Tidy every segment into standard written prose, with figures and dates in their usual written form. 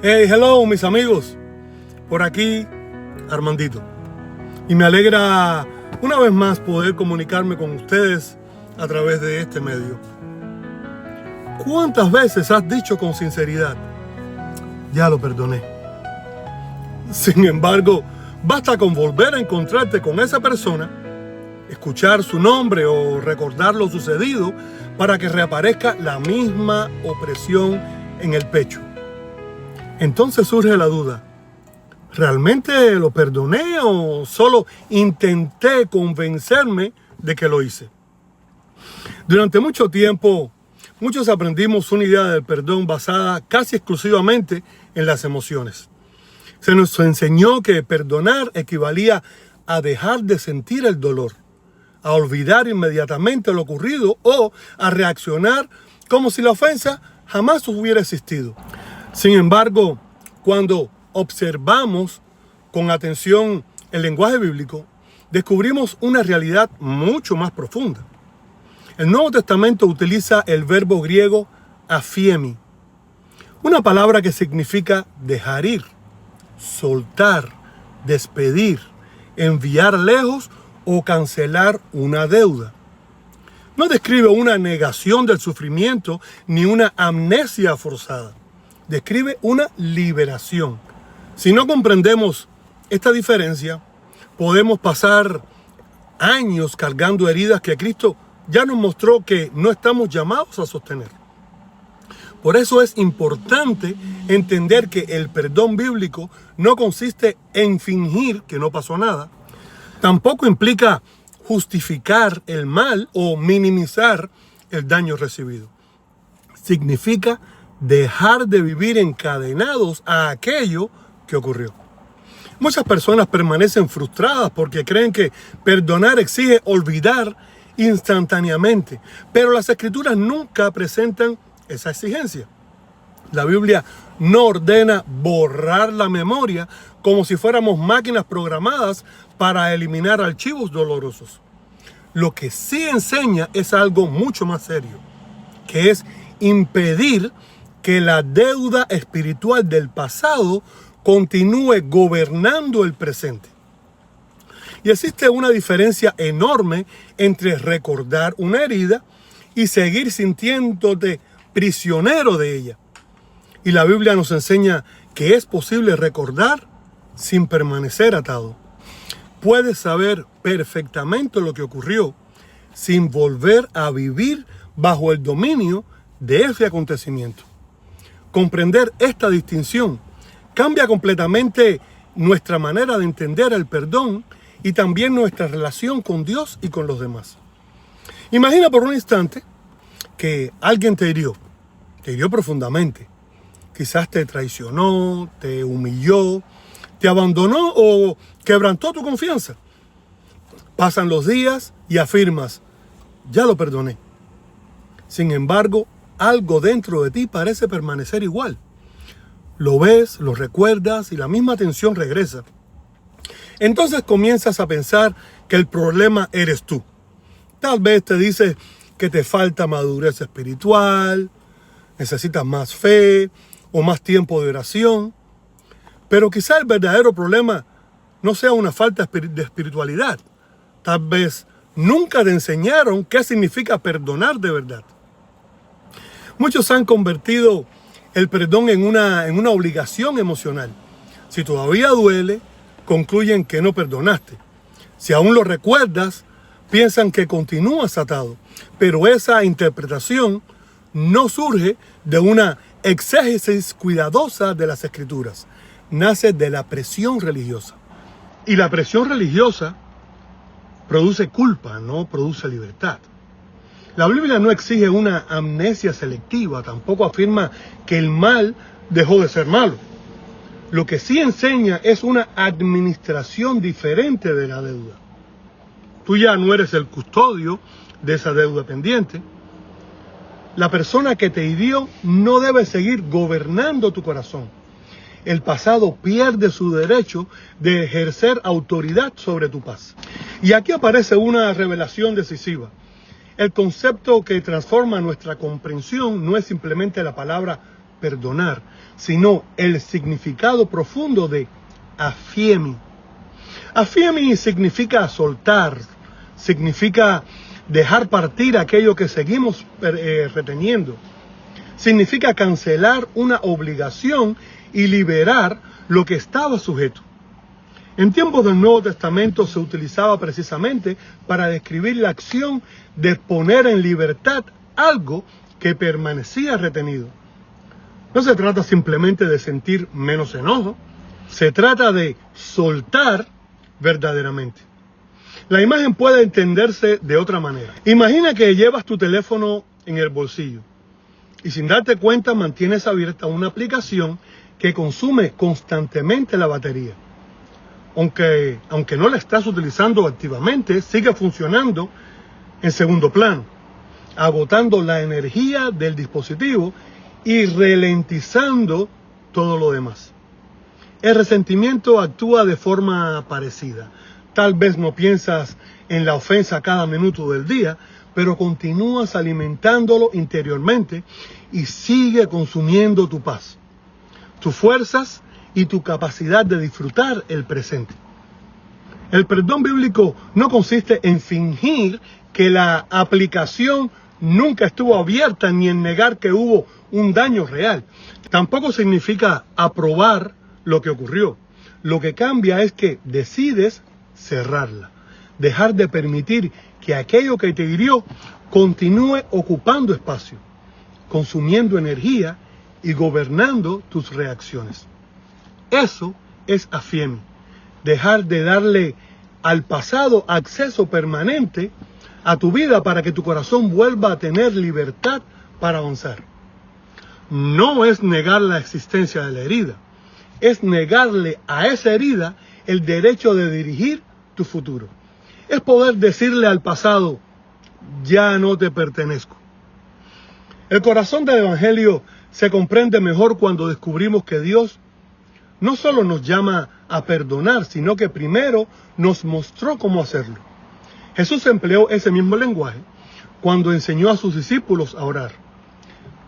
Hey, hello mis amigos, por aquí Armandito. Y me alegra una vez más poder comunicarme con ustedes a través de este medio. ¿Cuántas veces has dicho con sinceridad, ya lo perdoné? Sin embargo, basta con volver a encontrarte con esa persona, escuchar su nombre o recordar lo sucedido para que reaparezca la misma opresión en el pecho. Entonces surge la duda, ¿realmente lo perdoné o solo intenté convencerme de que lo hice? Durante mucho tiempo, muchos aprendimos una idea del perdón basada casi exclusivamente en las emociones. Se nos enseñó que perdonar equivalía a dejar de sentir el dolor, a olvidar inmediatamente lo ocurrido o a reaccionar como si la ofensa jamás hubiera existido. Sin embargo, cuando observamos con atención el lenguaje bíblico, descubrimos una realidad mucho más profunda. El Nuevo Testamento utiliza el verbo griego aphiemi, una palabra que significa dejar ir, soltar, despedir, enviar lejos o cancelar una deuda. No describe una negación del sufrimiento ni una amnesia forzada. Describe una liberación. Si no comprendemos esta diferencia, podemos pasar años cargando heridas que Cristo ya nos mostró que no estamos llamados a sostener. Por eso es importante entender que el perdón bíblico no consiste en fingir que no pasó nada. Tampoco implica justificar el mal o minimizar el daño recibido. Significa dejar de vivir encadenados a aquello que ocurrió. Muchas personas permanecen frustradas porque creen que perdonar exige olvidar instantáneamente, pero las Escrituras nunca presentan esa exigencia. La Biblia no ordena borrar la memoria como si fuéramos máquinas programadas para eliminar archivos dolorosos. Lo que sí enseña es algo mucho más serio, que es impedir que la deuda espiritual del pasado continúe gobernando el presente. Y existe una diferencia enorme entre recordar una herida y seguir sintiéndote prisionero de ella. Y la Biblia nos enseña que es posible recordar sin permanecer atado. Puedes saber perfectamente lo que ocurrió sin volver a vivir bajo el dominio de ese acontecimiento. Comprender esta distinción cambia completamente nuestra manera de entender el perdón y también nuestra relación con Dios y con los demás. Imagina por un instante que alguien te hirió profundamente. Quizás te traicionó, te humilló, te abandonó o quebrantó tu confianza. Pasan los días y afirmas, ya lo perdoné. Sin embargo, algo dentro de ti parece permanecer igual. Lo ves, lo recuerdas y la misma tensión regresa. Entonces comienzas a pensar que el problema eres tú. Tal vez te dices que te falta madurez espiritual, necesitas más fe o más tiempo de oración. Pero quizá el verdadero problema no sea una falta de espiritualidad. Tal vez nunca te enseñaron qué significa perdonar de verdad. Muchos han convertido el perdón en una obligación emocional. Si todavía duele, concluyen que no perdonaste. Si aún lo recuerdas, piensan que continúas atado. Pero esa interpretación no surge de una exégesis cuidadosa de las Escrituras. Nace de la presión religiosa. Y la presión religiosa produce culpa, no produce libertad. La Biblia no exige una amnesia selectiva, tampoco afirma que el mal dejó de ser malo. Lo que sí enseña es una administración diferente de la deuda. Tú ya no eres el custodio de esa deuda pendiente. La persona que te hirió no debe seguir gobernando tu corazón. El pasado pierde su derecho de ejercer autoridad sobre tu paz. Y aquí aparece una revelación decisiva. El concepto que transforma nuestra comprensión no es simplemente la palabra perdonar, sino el significado profundo de afiemi. Afiemi significa soltar, significa dejar partir aquello que seguimos reteniendo. Significa cancelar una obligación y liberar lo que estaba sujeto. En tiempos del Nuevo Testamento se utilizaba precisamente para describir la acción de poner en libertad algo que permanecía retenido. No se trata simplemente de sentir menos enojo, se trata de soltar verdaderamente. La imagen puede entenderse de otra manera. Imagina que llevas tu teléfono en el bolsillo y sin darte cuenta mantienes abierta una aplicación que consume constantemente la batería. Aunque no la estás utilizando activamente, sigue funcionando en segundo plano, agotando la energía del dispositivo y ralentizando todo lo demás. El resentimiento actúa de forma parecida. Tal vez no piensas en la ofensa cada minuto del día, pero continúas alimentándolo interiormente y sigue consumiendo tu paz, tus fuerzas y tu capacidad de disfrutar el presente. El perdón bíblico no consiste en fingir que la aplicación nunca estuvo abierta ni en negar que hubo un daño real. Tampoco significa aprobar lo que ocurrió. Lo que cambia es que decides cerrarla, dejar de permitir que aquello que te hirió continúe ocupando espacio, consumiendo energía y gobernando tus reacciones. Eso es afiemi, dejar de darle al pasado acceso permanente a tu vida para que tu corazón vuelva a tener libertad para avanzar. No es negar la existencia de la herida, es negarle a esa herida el derecho de dirigir tu futuro. Es poder decirle al pasado, ya no te pertenezco. El corazón del Evangelio se comprende mejor cuando descubrimos que Dios no solo nos llama a perdonar, sino que primero nos mostró cómo hacerlo. Jesús empleó ese mismo lenguaje cuando enseñó a sus discípulos a orar.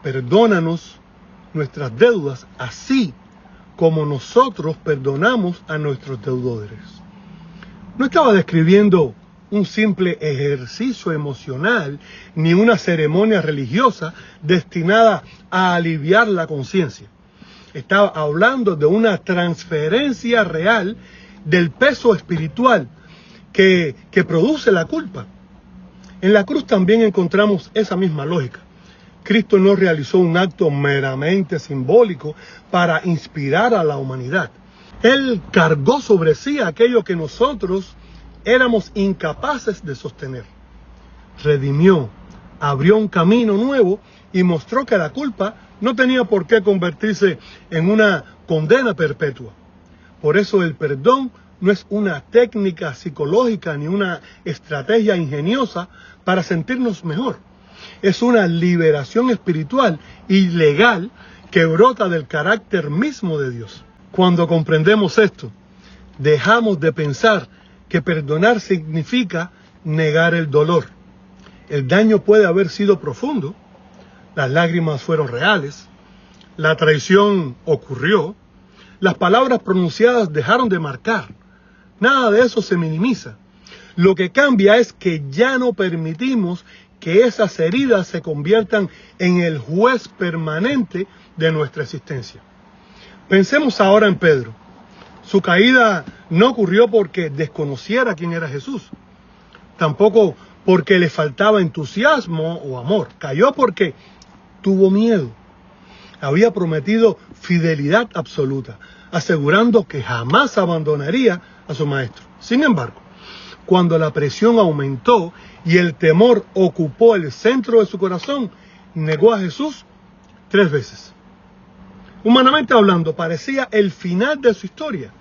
Perdónanos nuestras deudas, así como nosotros perdonamos a nuestros deudores. No estaba describiendo un simple ejercicio emocional ni una ceremonia religiosa destinada a aliviar la conciencia. Estaba hablando de una transferencia real del peso espiritual que produce la culpa. En la cruz también encontramos esa misma lógica. Cristo no realizó un acto meramente simbólico para inspirar a la humanidad. Él cargó sobre sí aquello que nosotros éramos incapaces de sostener. Redimió, abrió un camino nuevo y mostró que la culpa no tenía por qué convertirse en una condena perpetua. Por eso el perdón no es una técnica psicológica ni una estrategia ingeniosa para sentirnos mejor. Es una liberación espiritual y legal que brota del carácter mismo de Dios. Cuando comprendemos esto, dejamos de pensar que perdonar significa negar el dolor. El daño puede haber sido profundo, las lágrimas fueron reales, la traición ocurrió, las palabras pronunciadas dejaron de marcar. Nada de eso se minimiza. Lo que cambia es que ya no permitimos que esas heridas se conviertan en el juez permanente de nuestra existencia. Pensemos ahora en Pedro. Su caída no ocurrió porque desconociera quién era Jesús, tampoco porque le faltaba entusiasmo o amor. Cayó porque tuvo miedo. Había prometido fidelidad absoluta, asegurando que jamás abandonaría a su maestro. Sin embargo, cuando la presión aumentó y el temor ocupó el centro de su corazón, negó a Jesús 3 veces. Humanamente hablando, parecía el final de su historia.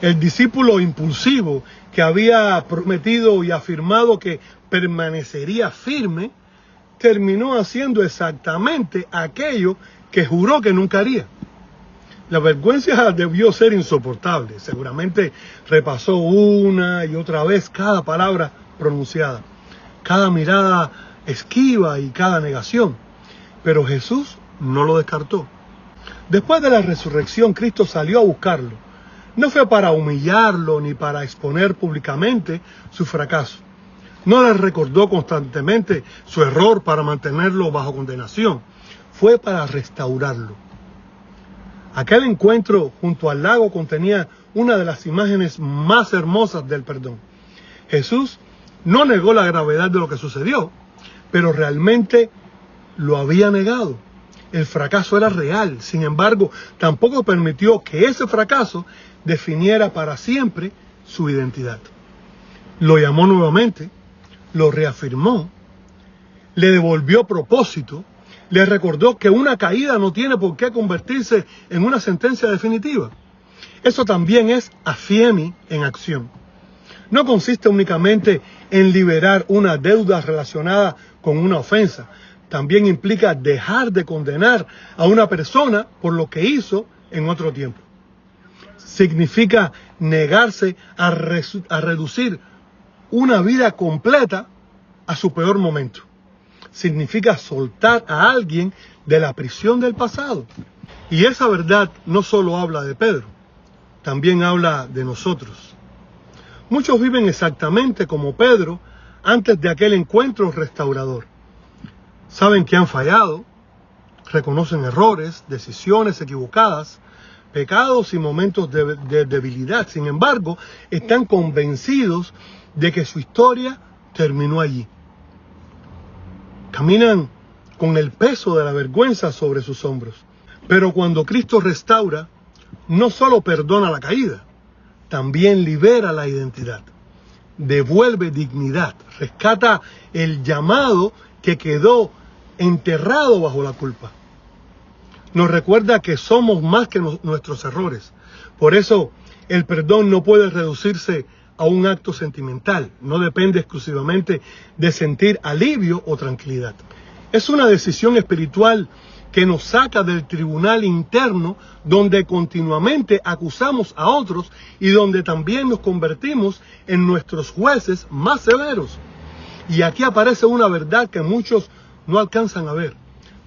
El discípulo impulsivo que había prometido y afirmado que permanecería firme, terminó haciendo exactamente aquello que juró que nunca haría. La vergüenza debió ser insoportable. Seguramente repasó una y otra vez cada palabra pronunciada, cada mirada esquiva y cada negación. Pero Jesús no lo descartó. Después de la resurrección, Cristo salió a buscarlo. No fue para humillarlo ni para exponer públicamente su fracaso. No le recordó constantemente su error para mantenerlo bajo condenación. Fue para restaurarlo. Aquel encuentro junto al lago contenía una de las imágenes más hermosas del perdón. Jesús no negó la gravedad de lo que sucedió, pero realmente lo había negado. El fracaso era real, sin embargo, tampoco permitió que ese fracaso definiera para siempre su identidad. Lo llamó nuevamente, lo reafirmó, le devolvió propósito, le recordó que una caída no tiene por qué convertirse en una sentencia definitiva. Eso también es afiemi en acción. No consiste únicamente en liberar una deuda relacionada con una ofensa. También implica dejar de condenar a una persona por lo que hizo en otro tiempo. Significa negarse a reducir una vida completa a su peor momento. Significa soltar a alguien de la prisión del pasado. Y esa verdad no solo habla de Pedro, también habla de nosotros. Muchos viven exactamente como Pedro antes de aquel encuentro restaurador. Saben que han fallado, reconocen errores, decisiones equivocadas, pecados y momentos de debilidad. Sin embargo, están convencidos de que su historia terminó allí. Caminan con el peso de la vergüenza sobre sus hombros. Pero cuando Cristo restaura, no solo perdona la caída, también libera la identidad, devuelve dignidad, rescata el llamado que quedó enterrado bajo la culpa. Nos recuerda que somos más que nuestros errores. Por eso, el perdón no puede reducirse a un acto sentimental. No depende exclusivamente de sentir alivio o tranquilidad. Es una decisión espiritual que nos saca del tribunal interno donde continuamente acusamos a otros y donde también nos convertimos en nuestros jueces más severos. Y aquí aparece una verdad que muchos no alcanzan a ver.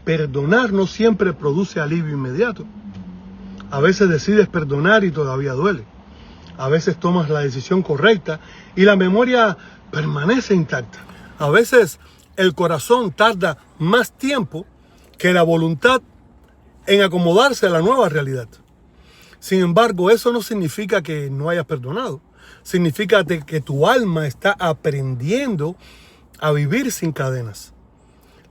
Perdonar no siempre produce alivio inmediato. A veces decides perdonar y todavía duele. A veces tomas la decisión correcta y la memoria permanece intacta. A veces el corazón tarda más tiempo que la voluntad en acomodarse a la nueva realidad. Sin embargo, eso no significa que no hayas perdonado. Significa que tu alma está aprendiendo a vivir sin cadenas.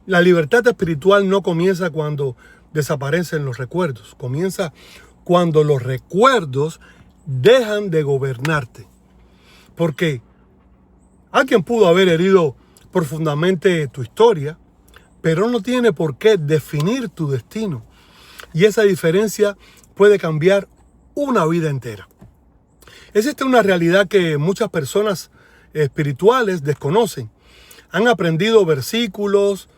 La libertad espiritual no comienza cuando desaparecen los recuerdos. Comienza cuando los recuerdos dejan de gobernarte. Porque alguien pudo haber herido profundamente tu historia, pero no tiene por qué definir tu destino. Y esa diferencia puede cambiar una vida entera. Existe una realidad que muchas personas espirituales desconocen. Han aprendido versículos,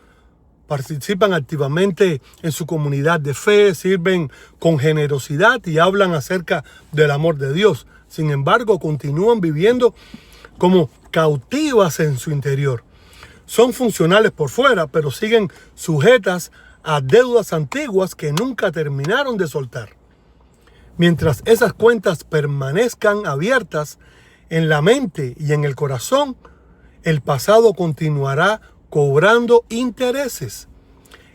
participan activamente en su comunidad de fe, sirven con generosidad y hablan acerca del amor de Dios. Sin embargo, continúan viviendo como cautivas en su interior. Son funcionales por fuera, pero siguen sujetas a deudas antiguas que nunca terminaron de soltar. Mientras esas cuentas permanezcan abiertas en la mente y en el corazón, el pasado continuará cobrando intereses.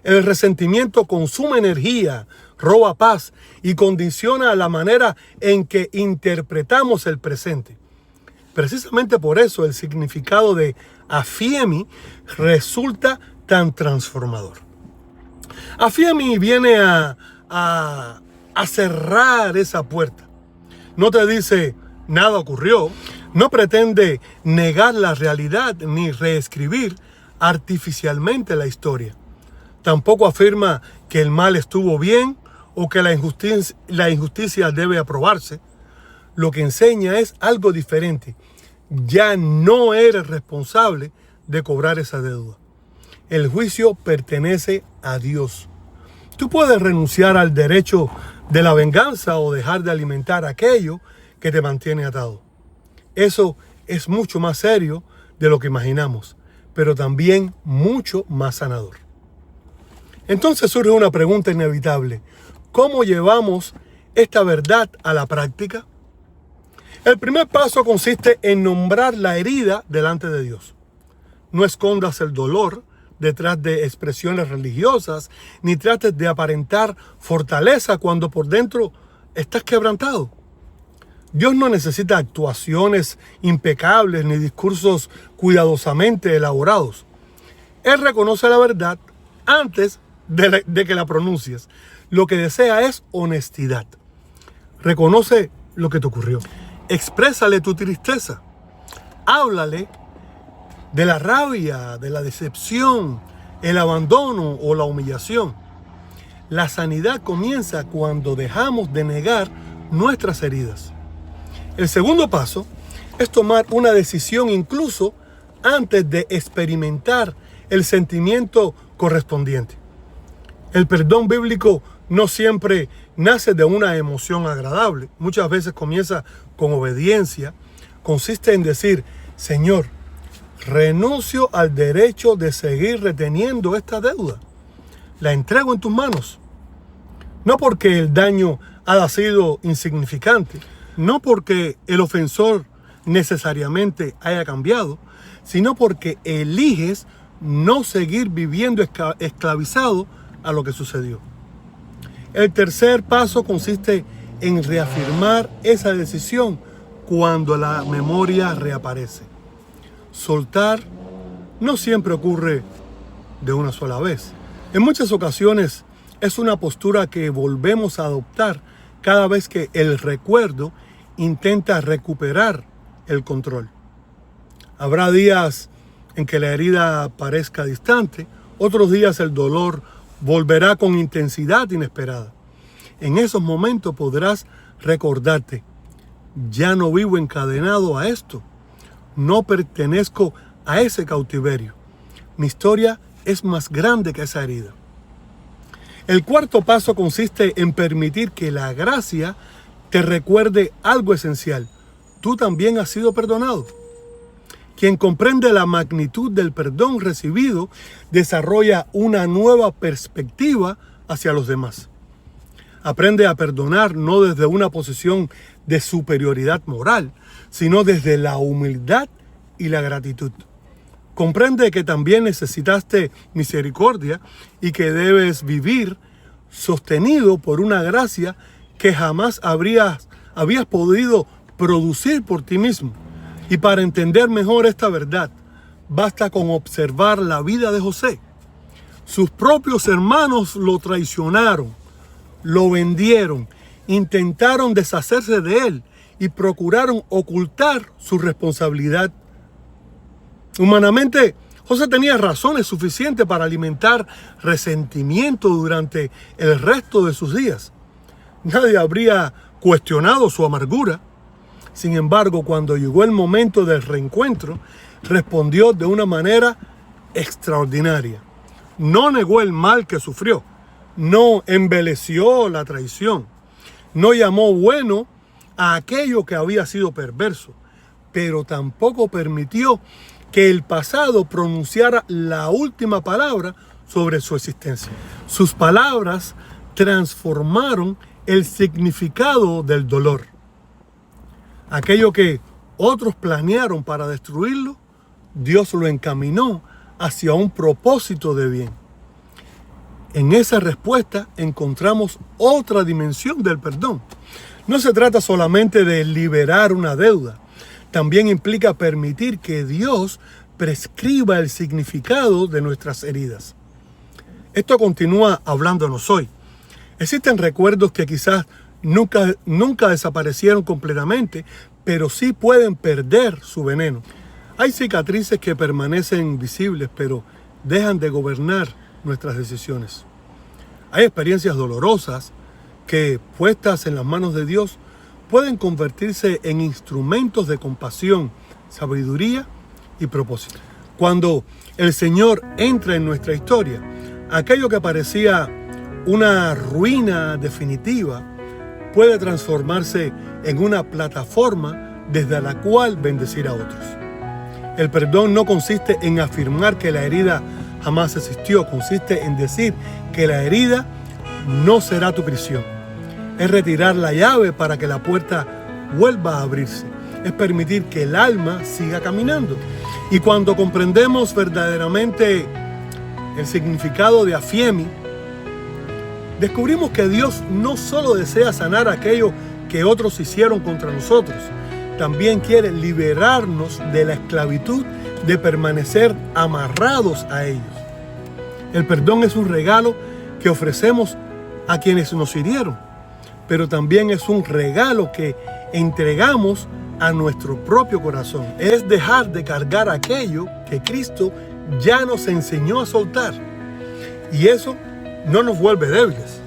El resentimiento consume energía, roba paz y condiciona la manera en que interpretamos el presente. Precisamente por eso el significado de afiemi resulta tan transformador. Afiemi viene a cerrar esa puerta. No te dice nada ocurrió, no pretende negar la realidad ni reescribir artificialmente la historia. Tampoco afirma que el mal estuvo bien o que la injusticia debe aprobarse. Lo que enseña es algo diferente. Ya no eres responsable de cobrar esa deuda. El juicio pertenece a Dios. Tú puedes renunciar al derecho de la venganza o dejar de alimentar aquello que te mantiene atado. Eso es mucho más serio de lo que imaginamos, pero también mucho más sanador. Entonces surge una pregunta inevitable. ¿Cómo llevamos esta verdad a la práctica? El primer paso consiste en nombrar la herida delante de Dios. No escondas el dolor detrás de expresiones religiosas, ni trates de aparentar fortaleza cuando por dentro estás quebrantado. Dios no necesita actuaciones impecables ni discursos cuidadosamente elaborados. Él reconoce la verdad antes de que la pronuncies. Lo que desea es honestidad. Reconoce lo que te ocurrió. Exprésale tu tristeza. Háblale de la rabia, de la decepción, el abandono o la humillación. La sanidad comienza cuando dejamos de negar nuestras heridas. El segundo paso es tomar una decisión incluso antes de experimentar el sentimiento correspondiente. El perdón bíblico no siempre nace de una emoción agradable. Muchas veces comienza con obediencia. Consiste en decir: Señor, renuncio al derecho de seguir reteniendo esta deuda. La entrego en tus manos. No porque el daño haya sido insignificante, no porque el ofensor necesariamente haya cambiado, sino porque eliges no seguir viviendo esclavizado a lo que sucedió. El tercer paso consiste en reafirmar esa decisión cuando la memoria reaparece. Soltar no siempre ocurre de una sola vez. En muchas ocasiones es una postura que volvemos a adoptar cada vez que el recuerdo intenta recuperar el control. Habrá días en que la herida parezca distante, otros días el dolor volverá con intensidad inesperada. En esos momentos podrás recordarte: ya no vivo encadenado a esto, no pertenezco a ese cautiverio. Mi historia es más grande que esa herida. El cuarto paso consiste en permitir que la gracia te recuerde algo esencial. Tú también has sido perdonado. Quien comprende la magnitud del perdón recibido desarrolla una nueva perspectiva hacia los demás. Aprende a perdonar no desde una posición de superioridad moral, sino desde la humildad y la gratitud. Comprende que también necesitaste misericordia y que debes vivir sostenido por una gracia que jamás habías podido producir por ti mismo. Y para entender mejor esta verdad, basta con observar la vida de José. Sus propios hermanos lo traicionaron, lo vendieron, intentaron deshacerse de él y procuraron ocultar su responsabilidad. Humanamente, José tenía razones suficientes para alimentar resentimiento durante el resto de sus días. Nadie habría cuestionado su amargura. Sin embargo, cuando llegó el momento del reencuentro, respondió de una manera extraordinaria. No negó el mal que sufrió, no embelleció la traición, no llamó bueno a aquello que había sido perverso, pero tampoco permitió que el pasado pronunciara la última palabra sobre su existencia. Sus palabras transformaron el significado del dolor. Aquello que otros planearon para destruirlo, Dios lo encaminó hacia un propósito de bien. En esa respuesta encontramos otra dimensión del perdón. No se trata solamente de liberar una deuda, también implica permitir que Dios prescriba el significado de nuestras heridas. Esto continúa hablándonos hoy. Existen recuerdos que quizás nunca desaparecieron completamente, pero sí pueden perder su veneno. Hay cicatrices que permanecen visibles, pero dejan de gobernar nuestras decisiones. Hay experiencias dolorosas que, puestas en las manos de Dios, pueden convertirse en instrumentos de compasión, sabiduría y propósito. Cuando el Señor entra en nuestra historia, aquello que parecía una ruina definitiva puede transformarse en una plataforma desde la cual bendecir a otros. El perdón no consiste en afirmar que la herida jamás existió, consiste en decir que la herida no será tu prisión. Es retirar la llave para que la puerta vuelva a abrirse. Es permitir que el alma siga caminando. Y cuando comprendemos verdaderamente el significado de Afiemi, descubrimos que Dios no solo desea sanar aquello que otros hicieron contra nosotros, también quiere liberarnos de la esclavitud de permanecer amarrados a ellos. El perdón es un regalo que ofrecemos a quienes nos hirieron, pero también es un regalo que entregamos a nuestro propio corazón. Es dejar de cargar aquello que Cristo ya nos enseñó a soltar. Y eso no nos vuelve débiles,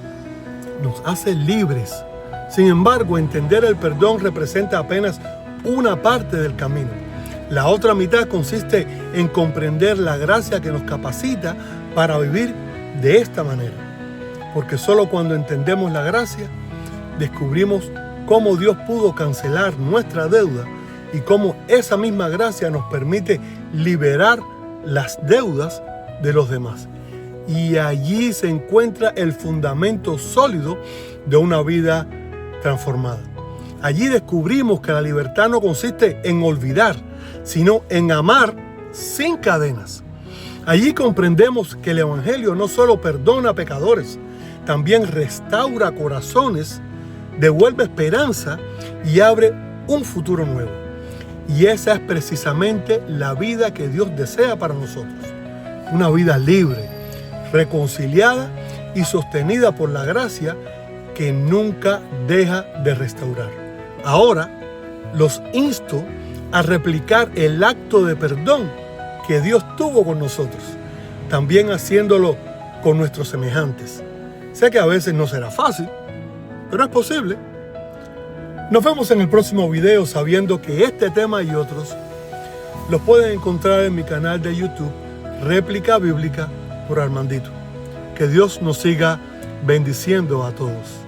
nos hace libres. Sin embargo, entender el perdón representa apenas una parte del camino. La otra mitad consiste en comprender la gracia que nos capacita para vivir de esta manera. Porque solo cuando entendemos la gracia, descubrimos cómo Dios pudo cancelar nuestra deuda y cómo esa misma gracia nos permite liberar las deudas de los demás. Y allí se encuentra el fundamento sólido de una vida transformada. Allí descubrimos que la libertad no consiste en olvidar, sino en amar sin cadenas. Allí comprendemos que el Evangelio no solo perdona a pecadores, también restaura corazones, devuelve esperanza y abre un futuro nuevo. Y esa es precisamente la vida que Dios desea para nosotros. Una vida libre, reconciliada y sostenida por la gracia que nunca deja de restaurar. Ahora los insto a replicar el acto de perdón que Dios tuvo con nosotros, también haciéndolo con nuestros semejantes. Sé que a veces no será fácil, pero es posible. Nos vemos en el próximo video sabiendo que este tema y otros los pueden encontrar en mi canal de YouTube, Réplica Bíblica por Armandito. Que Dios nos siga bendiciendo a todos.